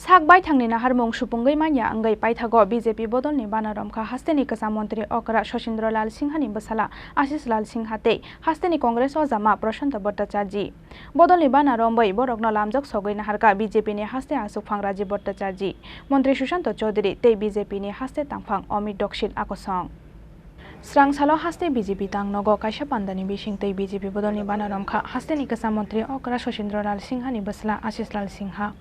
Sakbai thangni nahar mong supungai manya angai paithago BJP Bodolni Bana Romkha hasteni kasa montri okra Shoshindra Lal Singha ni basala Asish Lal Singha te hasteni Congress Ojama Prasanta Bhartacharjee Bodolni Bana Rombai borokno lamjak sogai naharka BJP ni haste asuk phangraji Bhartacharjee Montri Sushant Chaudhary te BJP ni haste tangphang Omid Dokshit akosong Srang salo haste BJP tang nogo kaisa pandani bising tei BJP Bodolni Bana Romkha hasteni kasa montri okra Shoshindra Lal Singha ni basala Asish Lal Singha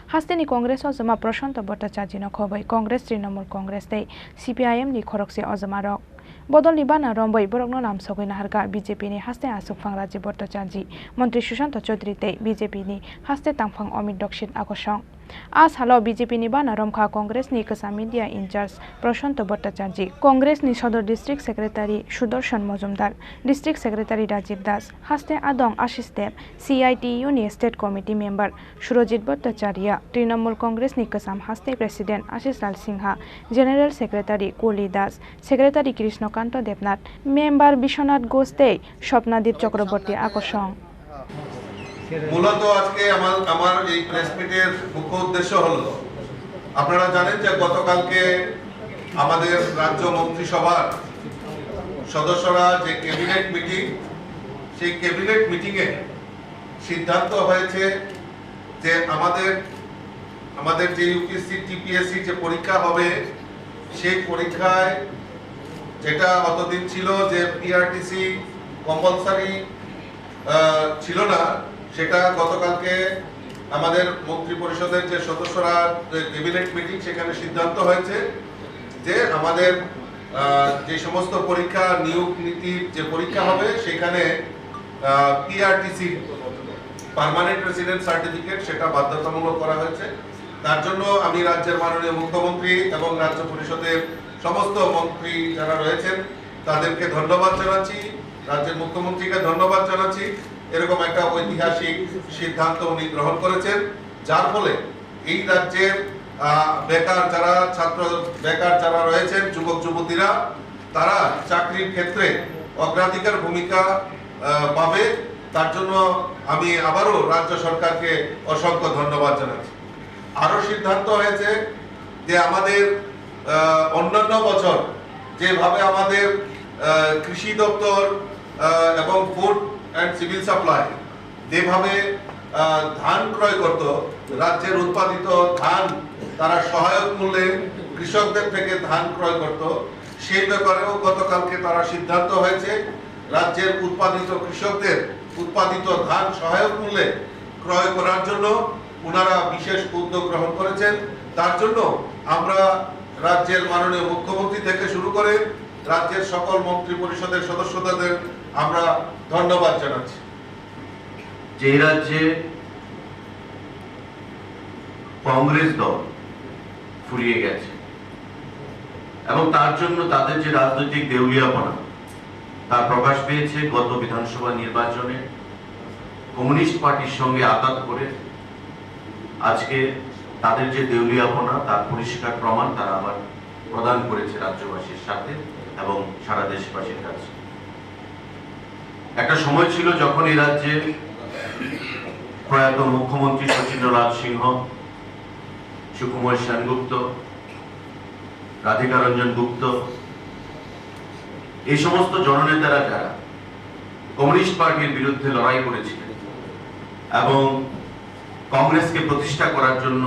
hasteni Congress Ojama Prasanta Bhartacharjee no khobai Congress Trinamool Congress tei CPIMni khorokse Ojamarok Bodolni Bana Rombai borokno namsogoi naharka BJP ni haste asuk phangraji Bhartacharjee Montri Sushant Chaudhary tei BJP ni haste tangphang Omid Dokshit akosong As halo BJP ni Bana Romkha Congress ni kasa media incharge Prasanta Bhartacharjee Congress ni Sodor District Secretary Sudarshan Mojumdar District Secretary Rajiv Das haste adong Asish Dev CITU ni State Committee member Surojit Bhattacharya Trinamool Congress ni kasam haste President Asish Lal Singha General Secretary Koli Das Secretary Krishnakanto Devnath Member Bishwanath Ghosh Shopnadip Chakraborty akosong মূলত আজকে আমার এই press মিটের মুখ্য উদ্দেশ্য হলো আপনারা জানেন যে গতকালকে আমাদের রাজ্য মন্ত্রিসভার সদস্যরা যে ক্যাবিনেট মিটিং সেই ক্যাবিনেট মিটিং এ সিদ্ধান্ত হয়েছে যে আমাদের যে ইউপিএসসি টিপিএসসি যে পরীক্ষা হবে সেই পরীক্ষায় যেটা অতদিন ছিল যে পিআরটিসি কম্পালসারি ছিল না সেটা গতকালকে আমাদের মন্ত্রী পরিষদের যে সদস্যরা ক্যাবিনেট মিটিং সেখানে সিদ্ধান্ত হয়েছে যে আমাদের যে সমস্ত পরীক্ষা নিয়োগ নীতির যে পরীক্ষা হবে সেখানে পিআরটিসি পার্মানেন্ট রেসিডেন্ট সার্টিফিকেট সেটা বাধ্যতামূলক করা হয়েছে তার জন্য আমি রাজ্যের মাননীয় মুখ্যমন্ত্রী এবং রাজ্য পরিষদের সমস্ত মন্ত্রী যারা রয়েছেন তাদেরকে ধন্যবাদ জানাচ্ছি রাজ্যের মুখ্যমন্ত্রীকে ধন্যবাদ জানাচ্ছি এরকম একটা ঐতিহাসিক সিদ্ধান্ত উনি গ্রহণ করেছেন যার ফলে এই রাজ্যের বেকার যারা ছাত্র বেকার যারা রয়েছেন যুবক যুবতীরা তারা চাকরির ক্ষেত্রে অগ্রাধিকার ভূমিকা পাবে তার জন্য আমি আবারও রাজ্য সরকারকে অসংখ্য ধন্যবাদ জানাচ্ছি আরো সিদ্ধান্ত হয়েছে যে আমাদের অন্যান্য বছর যেভাবে আমাদের কৃষি দপ্তর এবং ফুড এন্ড সিভিল সাপ্লাই যেভাবে ধান ক্রয় করত রাজ্যের উৎপাদিত ধান তারা সহায়ক মূল্যে কৃষকদের থেকে ধান ক্রয় করত সেই ব্যাপারেও গতকালকে তারা সিদ্ধান্ত হয়েছে রাজ্যের উৎপাদিত কৃষকদের উৎপাদিত ধান সহায়ক মূল্যে ক্রয় করার জন্য ওনারা বিশেষ উদ্যোগ গ্রহণ করেছেন তার জন্য আমরা রাজ্যের মাননীয় মুখ্যমন্ত্রী থেকে শুরু করে রাজ্যের সকল মন্ত্রী পরিষদের সদস্যদের আমরা ধন্যবাদ জানাচ্ছি যে রাজ্যে কংগ্রেস দল ফুরিয়ে গেছে এবং তার জন্য তাদের যে রাজনৈতিক দেউলিয়াপনা তার প্রকাশ পেয়েছে গত বিধানসভা নির্বাচনে কমিউনিস্ট পার্টির সঙ্গে আঘাত করে আজকে তাদের যে দেউলিয়াপনা তার পরিষ্কার প্রমাণ তারা আবার প্রদান করেছে রাজ্যবাসীর সাথে এবং সারা দেশবাসীর কাছে একটা সময় ছিল যখন এই রাজ্যে প্রয়াত মুখ্যমন্ত্রী শচীন্দ্র লাল সিংহ সুকুমার সেনগুপ্ত রাধিকা রঞ্জন গুপ্ত এই সমস্ত জননেতারা যারা কমিউনিস্ট পার্টির বিরুদ্ধে লড়াই করেছিলেন এবং কংগ্রেসকে প্রতিষ্ঠা করার জন্য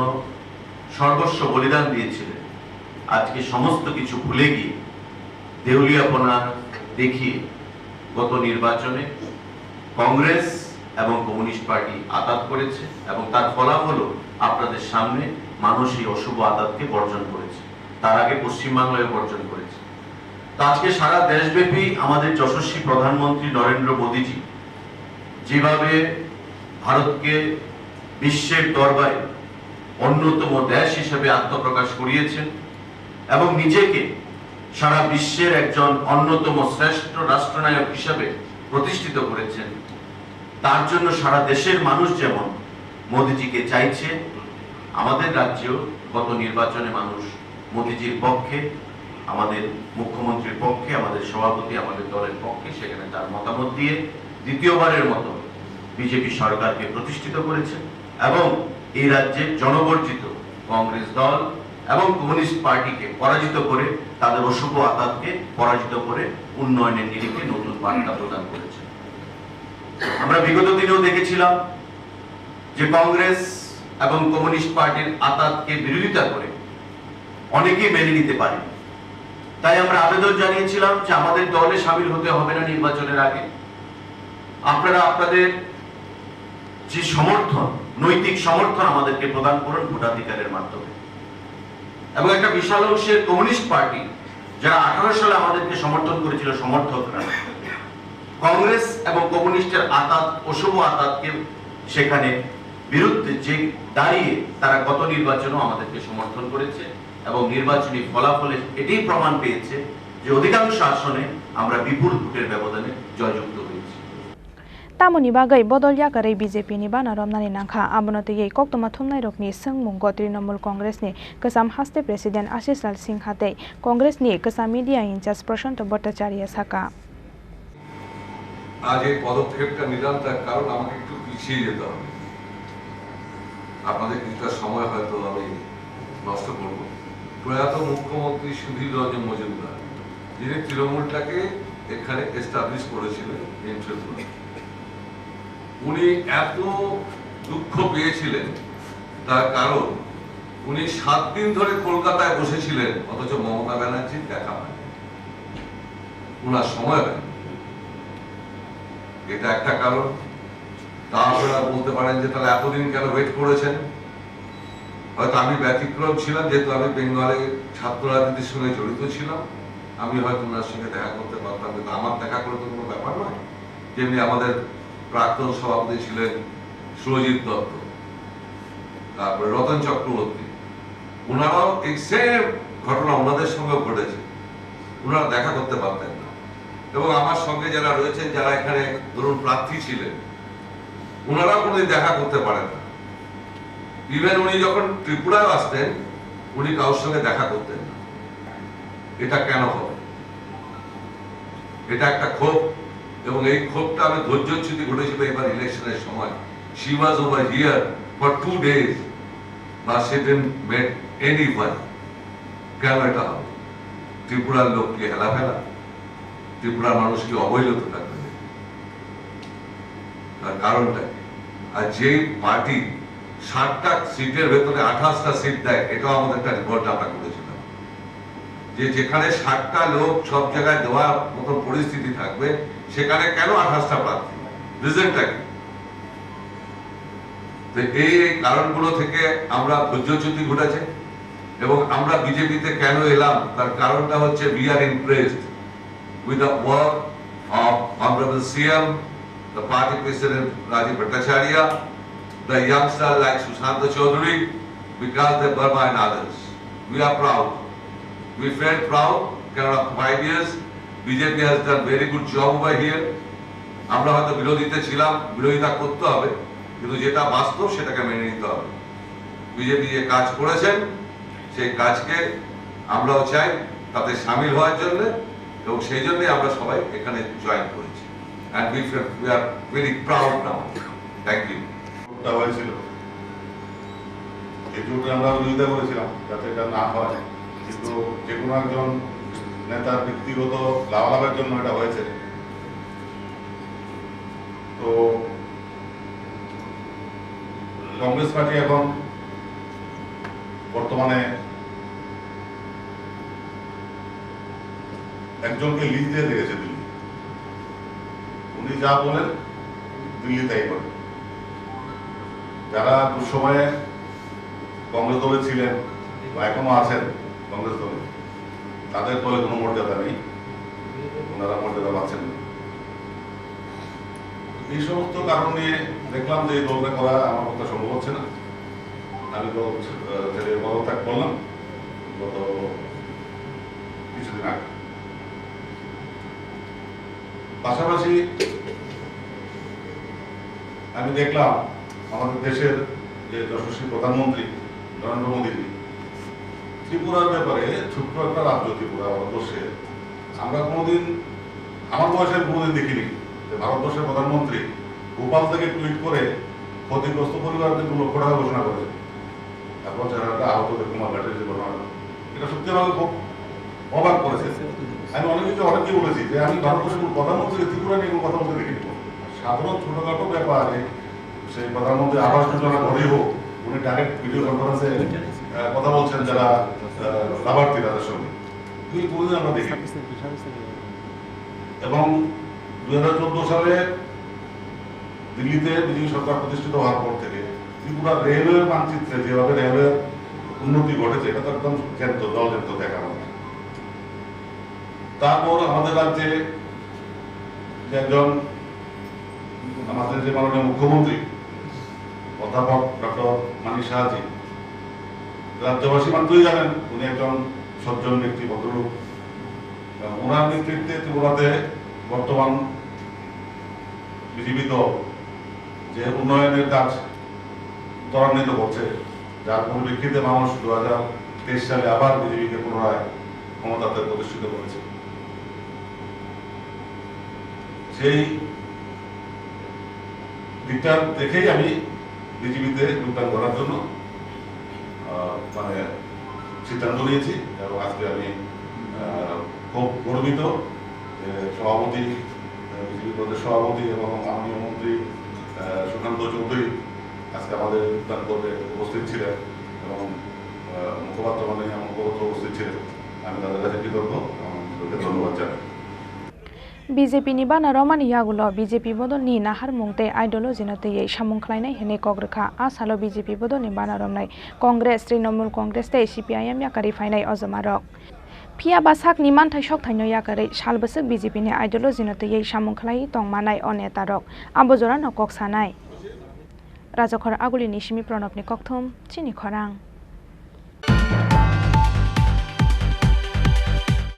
সর্বস্ব বলিদান দিয়েছিলেন আজকে সমস্ত কিছু ভুলে গিয়ে দেউলিয়াপনা দেখিয়ে গত নির্বাচনে কংগ্রেস এবং কমিউনিস্ট পার্টি আঘাত করেছে এবং তার ফলাফলও আপনাদের সামনে মানুষ এই অশুভ আঘাতকে বর্জন করেছে তার আগে পশ্চিমবাংলায় বর্জন করেছে আজকে সারা দেশব্যাপী আমাদের যশস্বী প্রধানমন্ত্রী নরেন্দ্র মোদীজি যেভাবে ভারতকে বিশ্বের দরবারে অন্যতম দেশ হিসেবে আত্মপ্রকাশ করিয়েছেন এবং নিজেকে সারা বিশ্বের একজন অন্যতম শ্রেষ্ঠ রাষ্ট্রনায়ক হিসেবে প্রতিষ্ঠিত করেছেন তার জন্য সারা দেশের মানুষ যেমন মোদীজিকে চাইছে আমাদের রাজ্যেও গত নির্বাচনে মানুষ মোদীজির পক্ষে আমাদের মুখ্যমন্ত্রীর পক্ষে আমাদের সভাপতি আমাদের দলের পক্ষে সেখানে তার মতামত দিয়ে দ্বিতীয়বারের মতো বিজেপি সরকারকে প্রতিষ্ঠিত করেছে এবং এই রাজ্যে জনবর্জিত কংগ্রেস দল এবং কমিউনিস্ট পার্টিকে পরাজিত করে, তাদের অশুভ আতাতকে পরাজিত করে উন্নয়নের নিরিখে নতুন বার্তা প্রদান করেছে। আমরা বিগত দিনেও দেখেছিলাম যে কংগ্রেস এবং কমিউনিস্ট পার্টির আতাতকে বিরোধিতা করে অনেকেই মেনে নিতে পারে। তাই আমরা আবেদন জানিয়েছিলাম যে আমাদের দলে সামিল হতে হবে না নির্বাচনের আগে। আপনারা আপনাদের যে সমর্থন, নৈতিক সমর্থন আমাদেরকে প্রদান করুন ভোটাধিকারের মাধ্যমে। এবং একটা বিশাল অংশের কমিউনিস্ট পার্টি যারা 18 সালে আমাদেরকে সমর্থন করেছিল, সমর্থকরা কংগ্রেস এবং কমিউনিস্টের আতাত, অশুভ আতাতকে সেখানে বিরুদ্ধে যে দাঁড়িয়ে তারা গত নির্বাচনও আমাদেরকে সমর্থন করেছে এবং নির্বাচনী ফলাফলে এটাই প্রমাণ পেয়েছে যে অধিকাংশ আসনে আমরা বিপুল ভোটের ব্যবধানে জয়যুক্ত হয়েছি। Tamoni bagai bodol yakare BJP ni Bana romnani nangkha abonote yei koktoma thumnai rokni sengmung Trinamool Congress ni kasam haste President Asish Lal Singha tei Congress ni kasam media incharge Prasanta Bhartacharjee saka আজ এই পদক্ষেপটা নিলাম তার কারণ আমাকে একটু পিছিয়ে যেতে হবে। আপনাদের কিছুটা সময় হয়তো আমি নষ্ট করব। প্রয়াত মুখ্যমন্ত্রী সুধীর রঞ্জন মজুমদার, যিনি তৃণমূলটাকে এখানে এস্টাবলিশ করেছিলেন, উনি এত দুঃখ পেয়েছিলেন তার কারণ উনি 7 দিন ধরে কলকাতায় বসেছিলেন, অথচ মমতা ব্যানার্জির দেখা পায় ওনার সময় হয়। এটা একটা কারণ। তা আপনারা বলতে পারেন যে তাহলে এতদিন কেন ওয়েট করেছেন। হয়তো আমি ব্যতিক্রম ছিলাম, যেহেতু আমি বেঙ্গলে ছাত্র রাজনীতির সঙ্গে জড়িত ছিলাম, আমি হয়তো ওনার সঙ্গে দেখা করতে পারতাম, কিন্তু আমার দেখা করে তো কোনো ব্যাপার নয়। যেমনি আমাদের প্রাক্তন সভাপতি ছিলেন সুরজিৎ দত্ত, তারপরে রতন চক্রবর্তী, ওনারাও এই সেম ঘটনা ওনাদের সঙ্গে ঘটেছে, ওনারা দেখা করতে পারতেন না। এবং আমার সঙ্গে যারা রয়েছেন, যারা এখানে ধরুন প্রার্থী ছিলেন, ওনারাও কোনোদিন দেখা করতে পারেন না। ইভেন উনি যখন ত্রিপুরায় আসতেন, উনি কারোর সঙ্গে দেখা করতেন না। এটা কেন হবে? এটা একটা ক্ষোভ, এবং এই ক্ষোভটা আমি ধৈর্যচ্যুতি ঘটেছিল এবার ইলেকশনের সময়। She was over here for 2 days, but she didn't meet anyone. কেন এটা হবে? ত্রিপুরার লোককে হেলাফেলা, ত্রিপুরার মানুষকে অবহেলিত থাকবে, তার কারণটা। আর যে পার্টি 60টা সিটের ভেতরে 28টা সিট দেয়, এটাও আমাদের একটা রিপোর্ট আমরা করেছিলাম, যে যেখানে 60টা লোক সব জায়গায় দেওয়ার মতো পরিস্থিতি থাকবে, সেখানে কেন 28টা প্রার্থী? রিজনটা কি? এই কারণগুলো থেকে আমরা ধৈর্যচ্যুতি ঘটেছে। এবং আমরা বিজেপিতে কেন এলাম, তার কারণটা হচ্ছে we are impressed with the work of Honorable CM, the party president Rajiv Bhartacharjee, the youngsters like Prasanta Chaudhary, Vikas De Burma and others. We are proud. We felt proud because after 5 years BJP has done very good job over here. আমরা হয়তো বিরোধিতা ছিলাম, বিরোধিতা করতে হবে, কিন্তু যেটা বাস্তব সেটাকে মেনে নিতে হবে। বিজেপি যে কাজ করেছেন সেই কাজকে আমরাও চাই তাতে সামিল হওয়ার জন্য, এবং সেই জন্যই আমরা সবাই এখানে জয়েন করেছি। and we are very proud now. Thank you. হয়েছিল এই জোটে আমরা বিরোধিতা করেছিলাম যাতে এটা না হয়, কিন্তু যে কোনো একজন নেতার ব্যক্তিগত লাভালাভের জন্য এটা হয়েছে। তো কংগ্রেস পার্টি এখন বর্তমানে একজনকে লিজ দিয়ে দিয়েছে দিল্লি। উনি যা বলেন দিল্লি তাই করেন। যারা দুঃসময়ে কংগ্রেস দলে ছিলেন বা এখনো আছেন কংগ্রেস দলে, তাদের দলে কোনো মর্যাদা নেই, ওনারা মর্যাদা পাচ্ছেন না। এই সমস্ত কারণ নিয়ে দেখলাম যে এই দলটা করা আমার পক্ষে সম্ভব হচ্ছে না। আমি তো পদত্যাগ করলাম গত কিছুদিন আগে। পাশাপাশি আমি দেখলাম আমাদের দেশের যে যশস্বী প্রধানমন্ত্রী নরেন্দ্র মোদীজি ত্রিপুরার ব্যাপারে, ছোট্ট একটা রাজ্য ত্রিপুরা ভারতবর্ষে, আমরা কোনোদিন, আমার বয়সের কোনোদিন দেখিনি যে ভারতবর্ষের প্রধানমন্ত্রী ভোপাল থেকে টুইট করে ক্ষতিগ্রস্ত পরিবারদের 2 লক্ষ টাকা ঘোষণা করেছে। তারপর যারা আহতদের কুমার ঘাটের যে ঘটনা, এটা সত্যি আমাকে খুব অবাক করেছে। আমি অনেককে বলেছি যে আমি ভারতবর্ষের প্রধানমন্ত্রী ত্রিপুরা নিয়ে কথা বলতে দেখিনি। সাধারণ ছোটখাটো ব্যাপারে সেই প্রধানমন্ত্রী আবাস যোজনা ঘরেই হোক, উনি ডাইরেক্ট ভিডিও কনফারেন্সে কথা বলছেন যারা লাভার্থী তাদের সঙ্গে, এগুলি কোনোদিন আমরা দেখি। এবং 2014 সালে দিল্লিতে বিজেপি সরকার প্রতিষ্ঠিত হওয়ার পর থেকে ত্রিপুরা রেলওয়ে মানচিত্রে যেভাবে রেলওয়ের উন্নতি ঘটেছে, এটা তো একদম জলজান্ত দেখা আমাদের। তারপর আমাদের রাজ্যে যে একজন আমাদের যে মাননীয় মুখ্যমন্ত্রী অধ্যাপক ডক্টর মানিক সাহাজি, রাজ্যবাসী মাত্রই জানেন উনি একজন সজ্জন ব্যক্তি, ভদ্রলোক। ওনার নেতৃত্বে ত্রিপুরাতে বর্তমান বিজেপি দল যে উন্নয়নের কাজ ত্বরান্বিত করছে, যার পরিপ্রেক্ষিতে মানুষ 2023 সালে আবার বিজেপিকে পুনরায় ক্ষমতাতে প্রতিষ্ঠিত করেছে। সেই দিকটা দেখেই আমি বিজেপিতে যোগদান করার জন্য সিদ্ধান্ত নিয়েছি। এবং আজকে আমি খুব গর্বিত যে সভাপতি, বিজেপি প্রদেশ সভাপতি এবং মাননীয় মন্ত্রী সুকান্ত চৌধুরী আজকে আমাদের যোগদান করতে উপস্থিত ছিলেন এবং মুখপাত্র মাননীয় মুখপাত্র উপস্থিত ছিলেন। আমি তাদের কাছে কৃতজ্ঞ এবং ধন্যবাদ জানাই। BJP ni Bana Romani yagulo BJP Bodolni nahar mungte ideology no tei samung khlainai hene kogrkha asalo BJP Bodolni Bana Romnai Congress Trinamool Congress tei CPIM yakari fainai Ojamarok Pia basak ni manthai sok thaino yakari salbasek BJP ni ideology no tei samung khlai tongmanai onetarok abojora no kok sanai Rajakhor Aguli ni Simi Pranab ni kokthum Chini Khorang